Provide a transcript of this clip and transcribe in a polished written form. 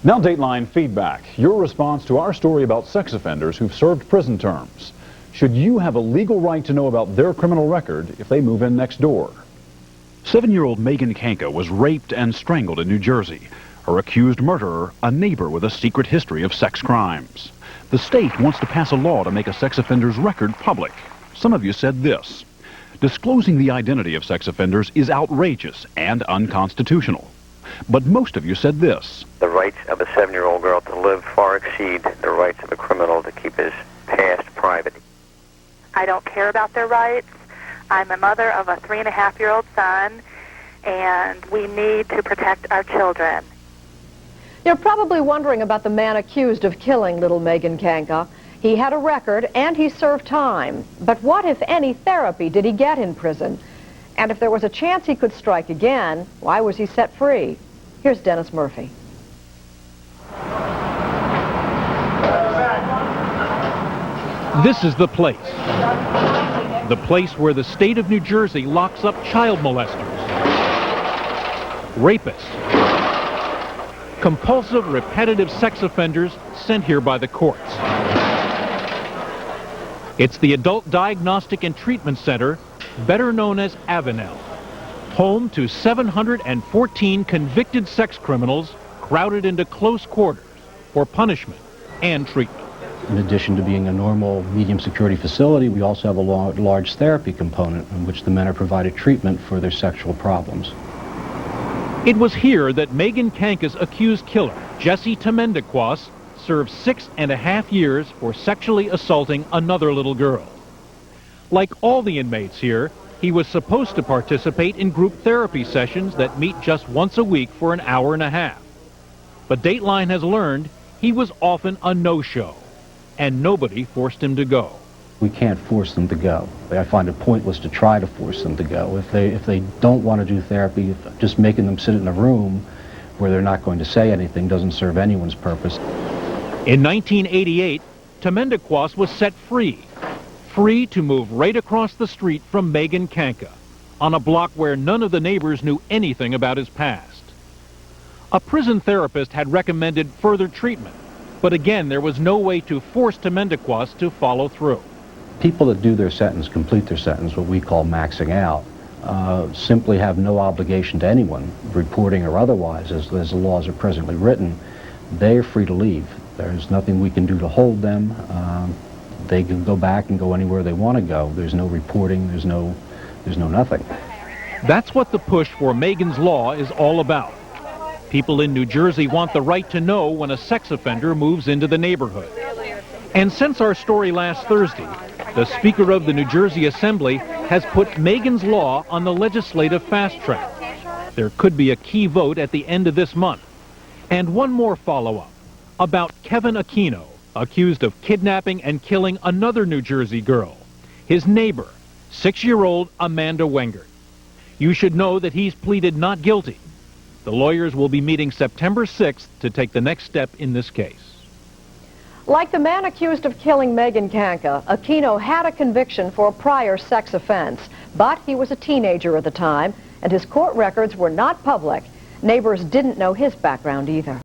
Now Dateline feedback, your response to our story about sex offenders who've served prison terms. Should you have a legal right to know about their criminal record if they move in next door? 7-year-old Megan Kanka was raped and strangled in New Jersey. Her accused murderer, a neighbor with a secret history of sex crimes. The state wants to pass a law to make a sex offender's record public. Some of you said this: disclosing the identity of sex offenders is outrageous and unconstitutional. But most of you said this: the rights of a 7-year-old girl to live far exceed the rights of a criminal to keep his past private. I don't care about their rights. I'm a mother of a 3-and-a-half-year-old son, and we need to protect our children. You're probably wondering about the man accused of killing little Megan Kanka. He had a record and he served time. But what, if any, therapy did he get in prison? And if there was a chance he could strike again, why was he set free? Here's Dennis Murphy. This is the place. The place where the state of New Jersey locks up child molesters, rapists, compulsive, repetitive sex offenders sent here by the courts. It's the Adult Diagnostic and Treatment Center, better known as Avenel, home to 714 convicted sex criminals crowded into close quarters for punishment and treatment. In addition to being a normal medium security facility, we also have a large therapy component in which the men are provided treatment for their sexual problems. It was here that Megan Kanka's accused killer, Jesse Timmendequas, served 6.5 years for sexually assaulting another little girl. Like all the inmates here, he was supposed to participate in group therapy sessions that meet just once a week for an hour and a half. But Dateline has learned he was often a no-show, and nobody forced him to go. We can't force them to go. I find it pointless to try to force them to go. If they don't want to do therapy, just making them sit in a room where they're not going to say anything doesn't serve anyone's purpose. In 1988, Timmendequas was set free to move right across the street from Megan Kanka, on a block where none of the neighbors knew anything about his past. A prison therapist had recommended further treatment, but again, there was no way to force Timmendequas to follow through. People that do their sentence, complete their sentence, what we call maxing out, simply have no obligation to anyone, reporting or otherwise, as the laws are presently written. They are free to leave. There's nothing we can do to hold them. They can go back and go anywhere they want to go. There's no reporting, there's no nothing. That's what the push for Megan's Law is all about. People in New Jersey want the right to know when a sex offender moves into the neighborhood. And since our story last Thursday, the Speaker of the New Jersey Assembly has put Megan's Law on the legislative fast track. There could be a key vote at the end of this month. And one more follow-up about Kevin Aquino, accused of kidnapping and killing another New Jersey girl, his neighbor, 6-year-old Amanda Wengert. You should know that he's pleaded not guilty. The lawyers will be meeting September 6th to take the next step in this case. Like the man accused of killing Megan Kanka, Aquino had a conviction for a prior sex offense, but he was a teenager at the time, and his court records were not public. Neighbors didn't know his background either.